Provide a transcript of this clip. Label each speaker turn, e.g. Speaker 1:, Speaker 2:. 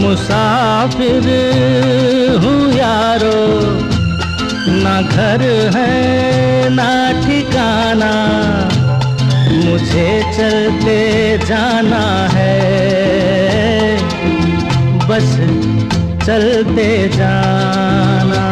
Speaker 1: मुसाफिर हूँ यारो, ना घर है ना ठिकाना, मुझे चलते जाना है, बस चलते जाना।